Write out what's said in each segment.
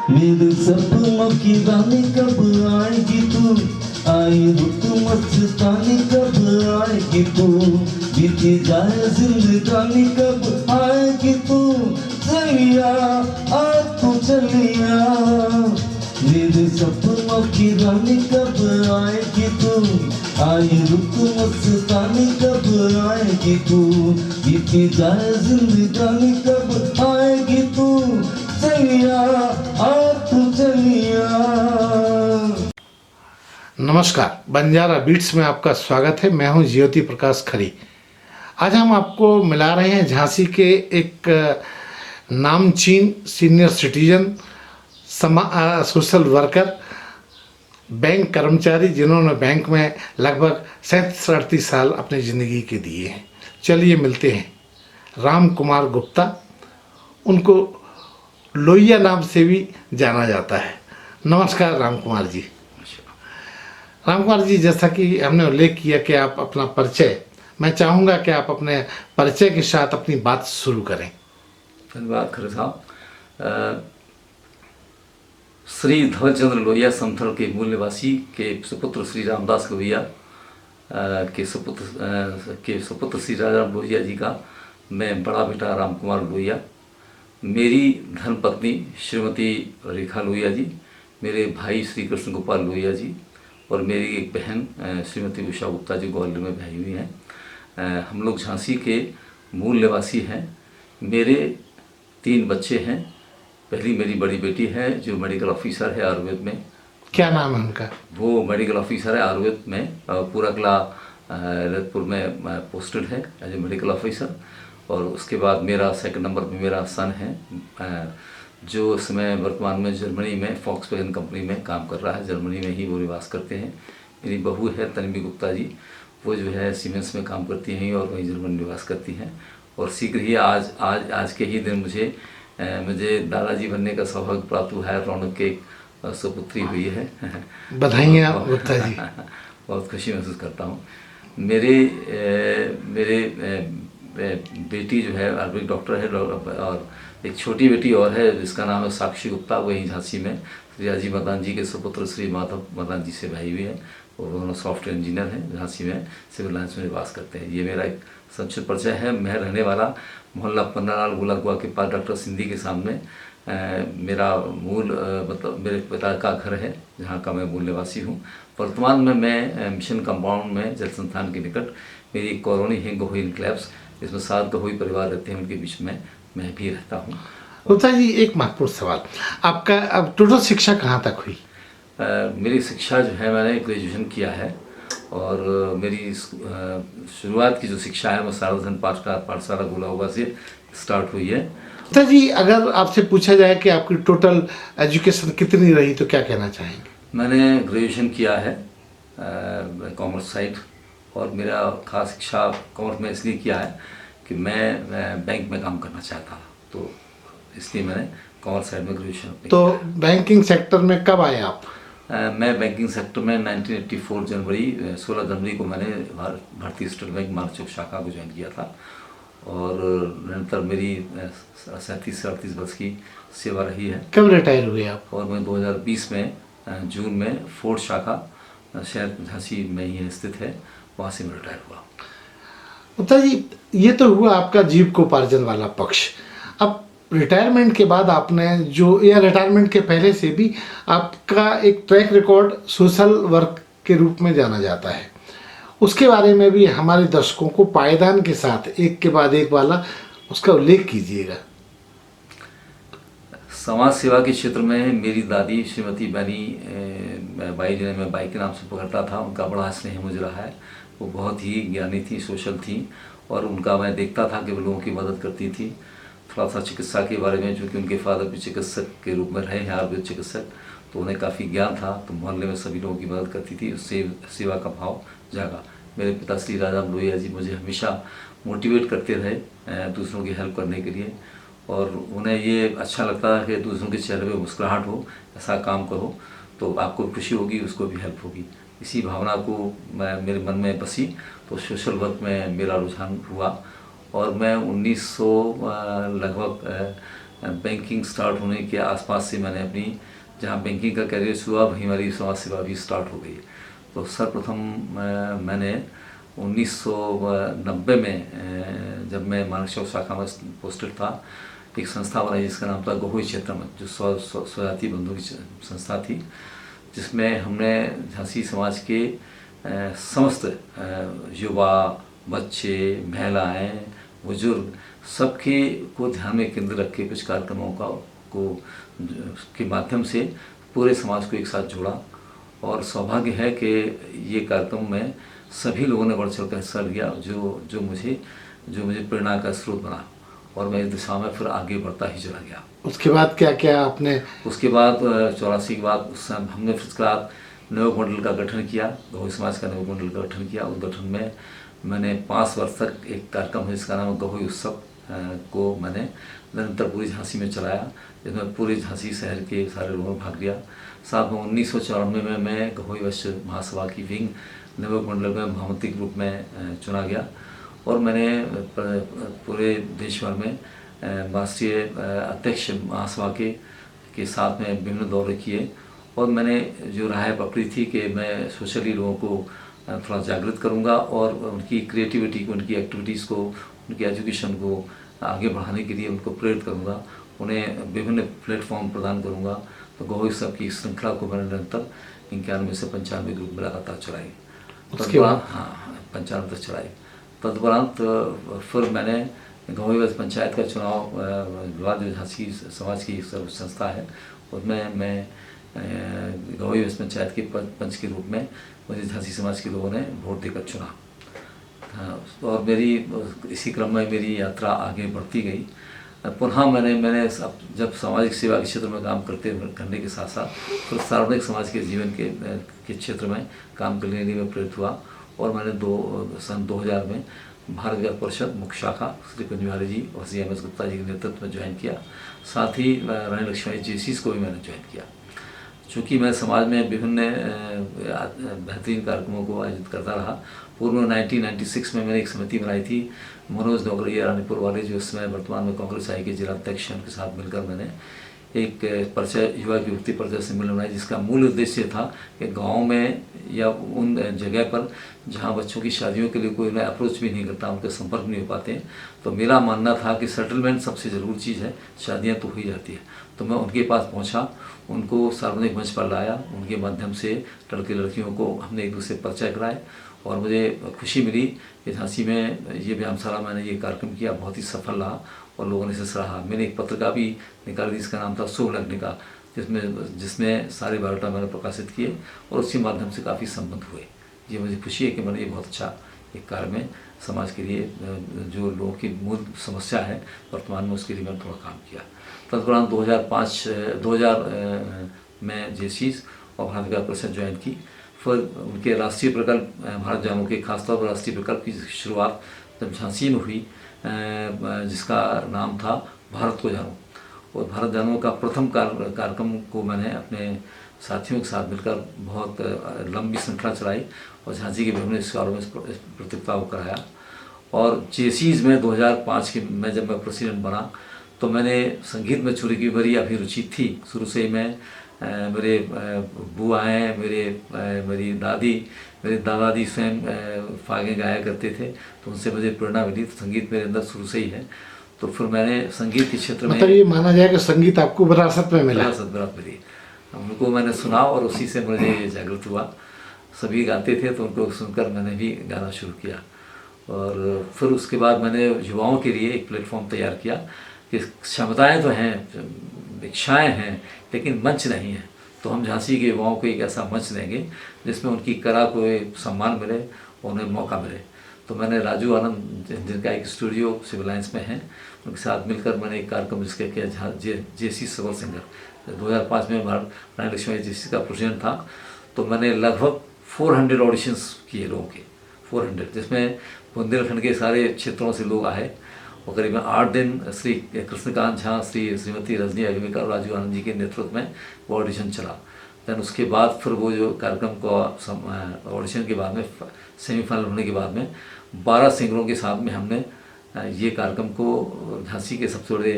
मेरे सपनों की रानी कब आएगी तू, आई रुत मस्तानी कब आएगी तू, बीती जाए जिंदगानी कब आएगी तू, चलिया आ तू चलिया। मेरे सपनों की रानी कब आएगी तू, आई रुत मस्तानी कब आएगी तू, बीती जाए जिंदगानी कब आएगी तू, चलिया आ तू चलिया। नमस्कार, बंजारा बीट्स में आपका स्वागत है। मैं हूं ज्योति प्रकाश खरी। आज हम आपको मिला रहे हैं झांसी के एक नामचीन senior citizen, social worker, bank कर्मचारी, जिन्होंने बैंक में लगभग 37-38 साल अपनी ज़िंदगी के दिए हैं। चलिए मिलते हैं। राम कुमार गुप्ता, उनको लोहिया नाम से भी जाना जाता है। नमस्कार राम कुमार जी। राम कुमार जी, जैसा कि हमने उल्लेख किया कि आप अपना परिचय, मैं चाहूँगा कि आप अपने परिचय के साथ अपनी बात शुरू करें। धन्यवाद खरे साहब। श्री धवलचंद्र लोहिया समथल के मूल निवासी के सुपुत्र श्री रामदास लोहिया के सुपुत्र श्री राजाराम लोहिया जी का मैं बड़ा बेटा राम कुमार लोहिया, मेरी धर्मपत्नी श्रीमती रेखा लोहिया जी, मेरे भाई श्री कृष्ण गोपाल लोहिया जी और मेरी एक बहन श्रीमती उषा गुप्ता जी ग्वालियर में ब्याही हुई हैं। हम लोग झांसी के मूल निवासी हैं। मेरे 3 बच्चे हैं। पहली मेरी बड़ी बेटी है जो मेडिकल ऑफिसर है आयुर्वेद में। क्या नाम है उनका? वो मेडिकल ऑफिसर है आयुर्वेद में, पूरा किला ललितपुर में पोस्टेड है एज ए मेडिकल ऑफिसर। और उसके बाद मेरा सेकंड नंबर पे मेरा सन है जो इस समय वर्तमान में जर्मनी में फॉक्सवैगन कंपनी में काम कर रहा है। जर्मनी में ही वो निवास करते हैं। मेरी बहू है तन्वी गुप्ता जी, वो जो है सीमेंस में काम करती हैं और वहीं जर्मनी निवास करती हैं। और शीघ्र ही आज के ही दिन मुझे दादाजी बनने का सौभाग्य प्राप्त हुआ है। रौनक के सुपुत्री हुई है। बधाइयाँ गुप्ता जी। बहुत खुशी महसूस करता हूँ। मेरे बेटी जो है आयुर्वेदिक डॉक्टर है और एक छोटी बेटी और है जिसका नाम है साक्षी गुप्ता, वही झांसी में श्री राजीव मदान जी के सुपुत्र श्री माधव मदान जी से भाई हुई है और दोनों सॉफ्टवेयर इंजीनियर हैं। झांसी में सिविल लाइन्स में निवास करते हैं। ये मेरा एक संक्षिप्त परिचय है। मैं रहने वाला मोहल्ला पन्नालाल गोलाकुआ के पास डॉक्टर सिंधी के सामने मेरा मूल मतलब मेरे पिता का घर है जहाँ का मैं मूल निवासी हूँ। वर्तमान में मैं मिशन कंपाउंड में जल संस्थान के निकट मेरी कॉलोनी है गोही इनक्लेव्स, इसमें 7 गहोई परिवार रहते हैं, उनके बीच में मैं भी रहता हूँ। गुप्ता जी, एक महत्वपूर्ण सवाल, आपका अब टोटल शिक्षा कहाँ तक हुई? मेरी शिक्षा जो है मैंने ग्रेजुएशन किया है और मेरी शुरुआत की जो शिक्षा है वो सार्वजनिक पाठशाला गोलाकुआ से स्टार्ट हुई है। गुप्ता जी, अगर आपसे पूछा जाए कि आपकी टोटल एजुकेशन कितनी रही तो क्या कहना चाहेंगे? मैंने ग्रेजुएशन किया है कॉमर्स साइड और मेरा खास शिक्षा कॉमर्स में इसलिए किया है कि मैं बैंक में काम करना चाहता था, तो इसलिए मैंने कॉमर्स साइड में ग्रेजुएशन। तो बैंकिंग सेक्टर में कब आए आप? मैं बैंकिंग सेक्टर में 1984 16 जनवरी को मैंने भारतीय स्टेट बैंक मार्चुक शाखा को ज्वाइन किया था और निरंतर मेरी 37-38 वर्ष की सेवा रही है। कब रिटायर हुए आप? और मैं 2020 में जून में फोर्थ शाखा शहर झांसी में ही स्थित है, वहाँ से मैं रिटायर हुआ। गुप्ता जी, ये तो हुआ आपका जीविकोपार्जन वाला पक्ष। अब रिटायरमेंट के बाद आपने जो, या रिटायरमेंट के पहले से भी आपका एक ट्रैक रिकॉर्ड सोशल वर्क के रूप में जाना जाता है, उसके बारे में भी हमारे दर्शकों को पायदान के साथ एक के बाद एक वाला उसका उल्लेख कीजिएगा। समाज सेवा के क्षेत्र में मेरी दादी श्रीमती बाई जिन्हें मैं बाई के नाम से पुकारता था, उनका बड़ा स्नेह मुझे रहा है। वो बहुत ही ज्ञानी थी, सोशल थी और उनका मैं देखता था कि वो लोगों की मदद करती थी। थोड़ा सा चिकित्सा के बारे में, चूँकि उनके फादर भी चिकित्सक के रूप में रहे हैं, आयुर्वेद चिकित्सक, तो उन्हें काफ़ी ज्ञान था, तो मोहल्ले में सभी लोगों की मदद करती थी। उससे सेवा का भाव जागा। मेरे पिता श्री राजाराम लोहिया जी मुझे हमेशा मोटिवेट करते रहे दूसरों की हेल्प करने के लिए और उन्हें ये अच्छा लगता है कि दूसरों के चेहरे पे मुस्कुराहट हो, ऐसा काम करो तो आपको खुशी होगी, उसको भी हेल्प होगी। इसी भावना को मेरे मन में बसी तो सोशल वर्क में मेरा रुझान हुआ और मैं 1900 लगभग बैंकिंग स्टार्ट होने के आसपास से मैंने अपनी जहाँ बैंकिंग का करियर शुरू, वहीं हमारी समाज सेवा भी स्टार्ट हो गई। तो सर्वप्रथम मैंने 1990 में जब मैं मानसिक शाखा में पोस्टेड था, एक संस्था बनाई जिसका नाम था गहोई क्षेत्र में, जो स्वजाति बंधु की संस्था थी, जिसमें हमने झांसी समाज के समस्त युवा, बच्चे, महिलाएं, बुजुर्ग सबके को ध्यान में केंद्र रख के कुछ कार्यक्रमों के माध्यम से पूरे समाज को एक साथ जोड़ा। और सौभाग्य है कि ये कार्यक्रम में सभी लोगों ने बढ़ चढ़ कर हिस्सा लिया, जो मुझे प्रेरणा का स्रोत बना, और मैं इस दिशा में फिर आगे बढ़ता ही चला गया। उसके बाद क्या क्या आपने? उसके बाद 84 के बाद उस समय हमने फिर उसके बाद नवयुवक मंडल का गठन किया, गहोई समाज का नवयुवक मंडल का गठन किया। उस गठन में मैंने 5 वर्ष तक एक कार्यक्रम है जिसका नाम गहोई उत्सव को मैंने निरंतर पूरी झांसी में चलाया, जिसमें पूरे झांसी शहर के सारे लोगों ने भाग लिया। साथ में 1994 में मैं गहोई वैश्य महासभा की विंग नवयुवक मंडल में महामंत्री के रूप में चुना गया, और मैंने पूरे देश भर में राष्ट्रीय अध्यक्ष महासभा के साथ में विभिन्न दौरे किए। और मैंने जो राह पकड़ी थी कि मैं सोशली लोगों को थोड़ा जागृत करूंगा और उनकी क्रिएटिविटी को, उनकी एक्टिविटीज़ को, उनकी एजुकेशन को आगे बढ़ाने के लिए उनको प्रेरित करूंगा, उन्हें विभिन्न प्लेटफॉर्म प्रदान करूंगा। तो गहोई उत्सव की श्रृंखला को मैंने निरंतर 91 से 95 ग्रुप में लगातार चलाई। उसके बाद 95 तक चलाई। तदुपरांत फिर मैंने गहोई वैश्य पंचायत का चुनाव विवाद झांसी समाज की संस्था है, उसमें मैं गहोई वैश्य पंचायत के पंच के रूप में मुझे झांसी समाज के लोगों ने वोट देकर चुना। और मेरी इसी क्रम में मेरी यात्रा आगे बढ़ती गई। पुनः मैंने जब सामाजिक सेवा के क्षेत्र में काम करने के साथ साथ फिर सार्वजनिक समाज के जीवन के क्षेत्र में काम करने के लिए मैं प्रेरित हुआ, और मैंने सन 2000 में भारत विकास परिषद मुख्य शाखा श्री कुंज बिहारी जी और श्री MS गुप्ता जी के नेतृत्व में ज्वाइन किया। साथ ही रानी लक्ष्मीबाई JCs को भी मैंने ज्वाइन किया। चूँकि मैं समाज में विभिन्न बेहतरीन कार्यक्रमों को आयोजित करता रहा। पूर्व में 1996 में मैंने एक समिति बनाई थी, मनोज नौकरिया रानीपुर वाले, जो इस समय वर्तमान में कांग्रेस आई के जिला अध्यक्ष हैं, उनके साथ मिलकर मैंने एक परिचय युवा की युक्ति परिचय सम्मेलन बनाई, जिसका मूल उद्देश्य था कि गाँव में या उन जगह पर जहाँ बच्चों की शादियों के लिए कोई उन्हें अप्रोच भी नहीं करता, उनके संपर्क नहीं हो पाते हैं, तो मेरा मानना था कि सेटलमेंट सबसे ज़रूरी चीज़ है, शादियाँ तो हो ही जाती है। तो मैं उनके पास पहुँचा, उनको सार्वजनिक मंच पर लाया, उनके माध्यम से लड़के लड़कियों को हमने एक दूसरे परिचय कराए, और मुझे खुशी मिली कि झांसी में ये व्यायामशाला मैंने ये कार्यक्रम किया, बहुत ही सफल रहा और लोगों ने इसे सराहा। मैंने एक पत्रिका भी निकाली जिसका नाम था शुभ लग्न का, जिसमें सारे बायोडाटा मैंने प्रकाशित किए और उसी माध्यम से काफ़ी संबंध हुए। ये मुझे खुशी है कि मैंने ये बहुत अच्छा एक कार्य में समाज के लिए जो लोगों की मूल समस्या है वर्तमान में, उसके लिए मैंने थोड़ा काम किया। तदुपरांत 2000 में JCs और भारत विकास परिषद ज्वाइन की। फिर उनके राष्ट्रीय प्रकल्प भारत जानों के खासतौर पर राष्ट्रीय प्रकल्प की शुरुआत जब झांसी में हुई, जिसका नाम था भारत को जानो, और भारत जानो का प्रथम कार्यक्रम को मैंने अपने साथियों के साथ मिलकर बहुत लंबी श्रृंखला चलाई और झांसी के विभिन्न स्कूलों में प्रतियोगिता को कराया। और JCs में 2005 में जब मैं प्रेसिडेंट बना, तो मैंने संगीत में छुरी की बड़ी अभिरुचि थी शुरू से ही। मैं मेरे बुआ हैं, मेरी दादी, मेरे दादाजी स्वयं फागे गाया करते थे, तो उनसे मुझे प्रेरणा मिली। तो संगीत मेरे अंदर शुरू से ही है। तो फिर मैंने संगीत के क्षेत्र में, मतलब ये माना जाए कि संगीत आपको विरासत में मिला? विरासत मिली। उनको मैंने सुना और उसी से मुझे जागृत हुआ। सभी गाते थे तो उनको सुनकर मैंने भी गाना शुरू किया। और फिर उसके बाद मैंने युवाओं के लिए एक प्लेटफॉर्म तैयार किया कि क्षमताएँ तो हैं, इच्छाएँ हैं, लेकिन मंच नहीं है। तो हम झांसी के युवाओं को एक ऐसा मंच देंगे जिसमें उनकी कला को सम्मान मिले और उन्हें मौका मिले। तो मैंने राजू आनंद, जिनका एक स्टूडियो सिविल लाइन्स में है, उनके साथ मिलकर मैंने एक कार्यक्रम जिसका किया JC सबल सिंगर। 2005 में रानी लक्ष्मीबाई JC का प्रेसिडेंट था। तो मैंने लगभग 400 ऑडिशंस किए लोगों के, 400, जिसमें बुंदेलखंड के सारे क्षेत्रों से लोग आए। और करीबन 8 दिन श्री कृष्णकांत झा, श्रीमती रजनी अग्निकर और राजू आनंद जी के नेतृत्व में वो ऑडिशन चला। दैन उसके बाद फिर वो जो कार्यक्रम को ऑडिशन के बाद में सेमीफाइनल होने के बाद में 12 सिंगरों के साथ में हमने ये कार्यक्रम को झांसी के सबसे बड़े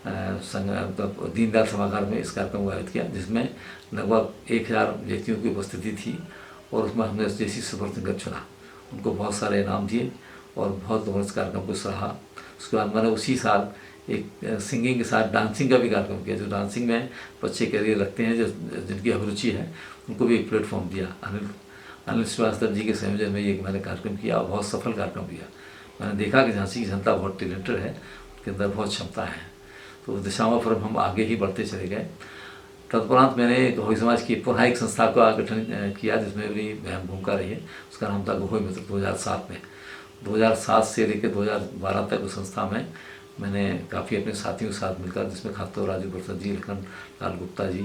दीनदयाल सभागार में इस कार्यक्रम को आयोजित किया, जिसमें लगभग 1000 व्यक्तियों की उपस्थिति थी और उसमें हमने जैसी सुपर सिंगर चुना, उनको बहुत सारे इनाम दिए और बहुत लोगों ने इस कार्यक्रम को सराहा। उसके बाद मैंने उसी साल एक सिंगिंग के साथ डांसिंग का भी कार्यक्रम किया, जो डांसिंग में बच्चे करियर रखते हैं, जो जिनकी अभिरुचि है, उनको भी एक प्लेटफॉर्म दिया। अनिल श्रीवास्तव जी के संयोजन में ये मैंने कार्यक्रम किया और बहुत सफल कार्यक्रम किया। मैंने देखा कि झांसी की जनता बहुत टैलेंटेड है, उनके अंदर बहुत क्षमता है, तो उस दिशा में फिर हम आगे ही बढ़ते चले गए। तत्परांत मैंने गहोई समाज की पुनः एक संस्था का गठन किया, जिसमें मेरी अहम भूमिका रही है। उसका नाम था गहोई मित्र। 2007 में, 2007 से लेकर 2012 तक उस संस्था में मैंने काफ़ी अपने साथियों के साथ मिलकर, जिसमें खासतौर राजू प्रसाद जी, लखन लाल गुप्ता जी,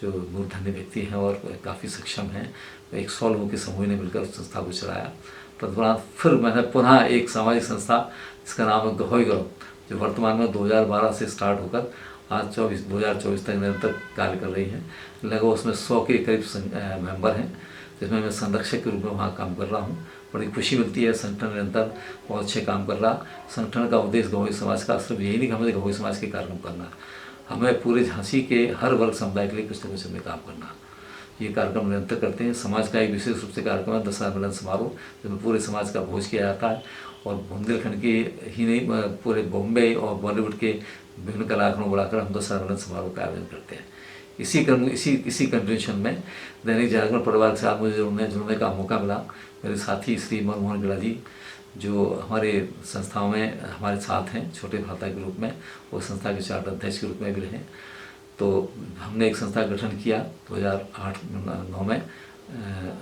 जो मूर्धन्य व्यक्ति हैं और काफ़ी सक्षम हैं, 100 लोगों के समूह ने मिलकर उस संस्था को चलाया। तत्परांत फिर मैंने पुनः एक सामाजिक संस्था जिसका नाम है गहोई गौरव, जो वर्तमान में 2012 से स्टार्ट होकर आज 2024 तक निरंतर कार्य कर रही है। लगभग उसमें 100 के करीब मेंबर हैं, जिसमें मैं संरक्षक के रूप में वहाँ काम कर रहा हूँ। बड़ी खुशी मिलती है, संगठन निरंतर बहुत अच्छे काम कर रहा। संगठन का उद्देश्य गहोई समाज का सिर्फ यही नहीं कि हमें गहोई समाज के कार्यक्रम करना, हमें पूरे झांसी के हर वर्ग समुदाय के लिए कुछ न कुछ हमें काम करना। ये कार्यक्रम निरंतर करते हैं। समाज का एक विशेष रूप से कार्यक्रम है दशहरा मिलन समारोह, जिसमें पूरे समाज का भोज किया जाता है और बुंदेलखंड के ही नहीं, पूरे बॉम्बे और बॉलीवुड के विभिन्न कलाकारों को बुलाकर हम दशहरा मिलन समारोह का आयोजन करते हैं। इसी कंटिन्यूशन में दैनिक जागरण परिवार के साथ मुझे जुड़ने का मौका मिला। मेरे साथी श्री मनमोहन गिला जी, जो हमारे संस्थाओं में हमारे साथ हैं छोटे भ्राता के रूप में, वो संस्था के चार्टर अध्यक्ष के रूप में भी रहे। तो हमने एक संस्था का गठन किया 2008-9 में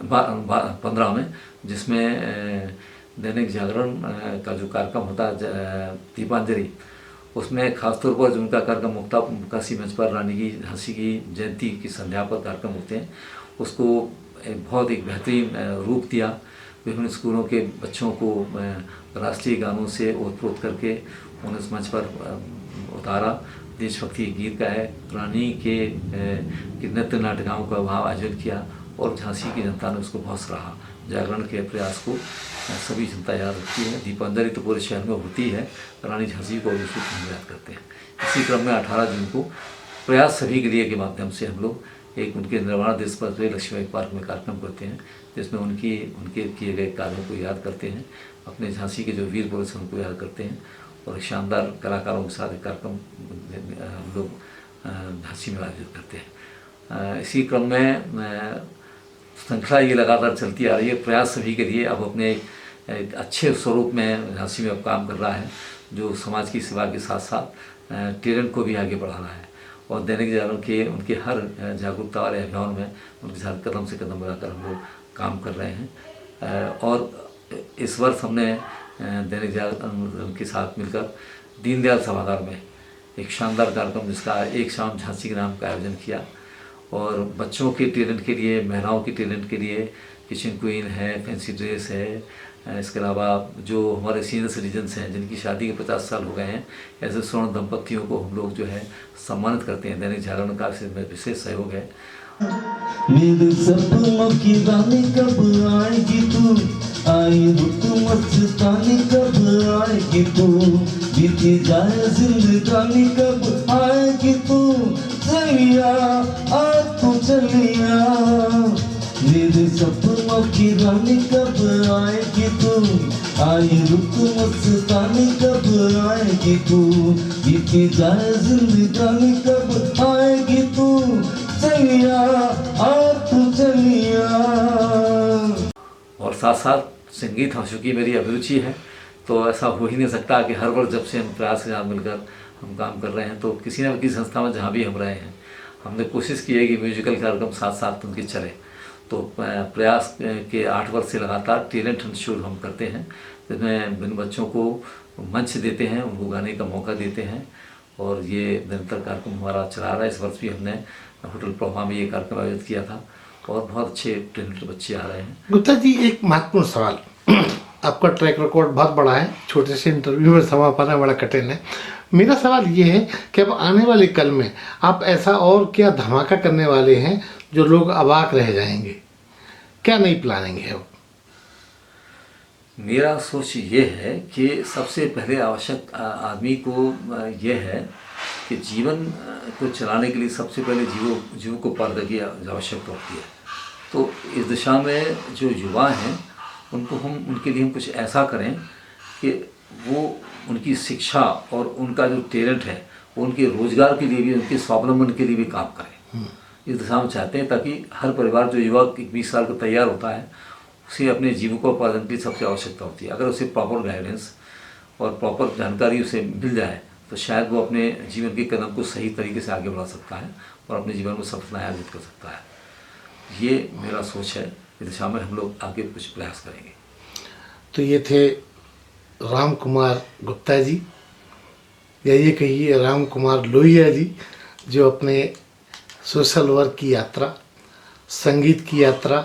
15 में, जिसमें दैनिक जागरण का जो कार्यक्रम होता है दीपांजलि, उसमें खासतौर पर जो उनका कार्यक्रम मुक्तासी मंच पर रानी की झांसी की जयंती की संध्या पर कार्यक्रम होते हैं, उसको बहुत एक बेहतरीन रूप दिया। विभिन्न स्कूलों के बच्चों को राष्ट्रीय गानों से ओतप्रोत करके उन्हें इस मंच पर उतारा। देशभक्ति गीत गाए, रानी के नृत्य नाटिकाओं का वहाँ आयोजन किया और झांसी की जनता ने उसको बहुत सराहा। जागरण के प्रयास को सभी जनता याद रखती है। दीपांजलि तो पूरे शहर में होती है, रानी झांसी को विशेष हम याद करते हैं। इसी क्रम में 18 जून को प्रयास सभी के लिए के माध्यम से हम लोग एक उनके निर्वाण दिवस पर लक्ष्मीबाई पार्क में कार्यक्रम करते हैं, जिसमें उनके किए गए कार्यों को याद करते हैं, अपने झांसी के जो वीर पुरुष हैं उनको याद करते हैं और शानदार कलाकारों के साथ एक कार्यक्रम हम लोग झांसी में आयोजित करते हैं। इसी क्रम में श्रृंखला ये लगातार चलती आ रही है। प्रयास सभी के लिए अब अपने एक अच्छे स्वरूप में झांसी में अब काम कर रहा है, जो समाज की सेवा के साथ साथ टैलेंट को भी आगे बढ़ा रहा है और दैनिक जागरण के उनके हर जागरूकता वाले अभियान में उनके साथ कदम से कदम मिलाकर हम लोग काम कर रहे हैं। और इस वर्ष हमने दैनिक जागरण के साथ मिलकर दीनदयाल सभागार में एक शानदार कार्यक्रम जिसका एक शाम झांसी के नाम का आयोजन किया और बच्चों के टैलेंट के लिए, महिलाओं के टैलेंट के लिए किचन क्वीन है, फैंसी ड्रेस है, इसके अलावा जो हमारे सीनियर सिटीजन्स हैं जिनकी शादी के 50 साल हो गए हैं, ऐसे स्वर्ण दंपतियों को हम लोग जो है सम्मानित करते हैं। दैनिक जागरण का विशेष सहयोग है। मेरे सपनों की रानी कब आएगी तू, आई रुत मस्तानी कब आएगी तू, बीती जाए जिंदगानी कब आएगी तू, चलिया आ तू चलिया। मेरे सपनों की रानी कब आएगी तू, आई रुत मस्तानी कब आएगी तू, बीती जाए जिंदगानी कब आएगी तू, चलिया आ तू चलिया। और साथ साथ संगीत हम चूँकि मेरी अभिरुचि है, तो ऐसा हो ही नहीं सकता कि हर वर्ष जब से हम प्रयास के साथ मिलकर हम काम कर रहे हैं, तो किसी न किसी संस्था में जहाँ भी हम रहे हैं, हमने कोशिश की है कि म्यूजिकल कार्यक्रम साथ साथ उनके चले। तो प्रयास के 8 वर्ष से लगातार टैलेंट हंट शो हम करते हैं, जिसमें विभिन्न बच्चों को मंच देते हैं, उनको गाने का मौका देते हैं और ये निरंतर कार्यक्रम हमारा चला रहा है। इस वर्ष भी हमने होटल प्रभा में ये कार्यक्रम आयोजित किया था और बहुत अच्छे टैलेंटेड बच्चे आ रहे हैं। गुप्ता जी, एक महत्वपूर्ण सवाल। आपका ट्रैक रिकॉर्ड बहुत बड़ा है, छोटे से इंटरव्यू में समा पाना बड़ा कठिन है। मेरा सवाल ये है कि अब आने वाले कल में आप ऐसा और क्या धमाका करने वाले हैं जो लोग अवाक रह जाएंगे? क्या नई प्लानिंग है? मेरा सोच ये है कि सबसे पहले आवश्यक आदमी को ये है कि जीवन को चलाने के लिए सबसे पहले जीवों को पर्दा की आवश्यकता होती है। तो इस दिशा में जो युवा हैं उनके लिए हम कुछ ऐसा करें कि वो उनकी शिक्षा और उनका जो टैलेंट है वो उनके रोजगार के लिए भी, उनके स्वावलंबन के लिए भी काम करें। इस दिशा में चाहते हैं ताकि हर परिवार जो युवा 20 साल का तैयार होता है उसे अपने जीविकोपार्जन की सबसे आवश्यकता होती है। अगर उसे प्रॉपर गाइडेंस और प्रॉपर जानकारी उसे मिल जाए तो शायद वो अपने जीवन के कदम को सही तरीके से आगे बढ़ा सकता है और अपने जीवन में सफलताएं अर्जित कर सकता है। ये मेरा सोच है, इस दिशा में हम लोग आगे कुछ प्रयास करेंगे। तो ये थे राम कुमार गुप्ता जी, या ये कहिए राम कुमार लोहिया जी, जो अपने सोशल वर्क की यात्रा, संगीत की यात्रा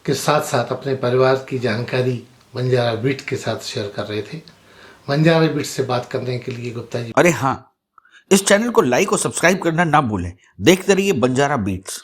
के साथ साथ अपने परिवार की जानकारी बंजारा बीट के साथ शेयर कर रहे थे। बंजारा बीट से बात करने के लिए गुप्ता जी। अरे हाँ, इस चैनल को लाइक और सब्सक्राइब करना ना भूलें। देखते रहिए बंजारा बीट्स।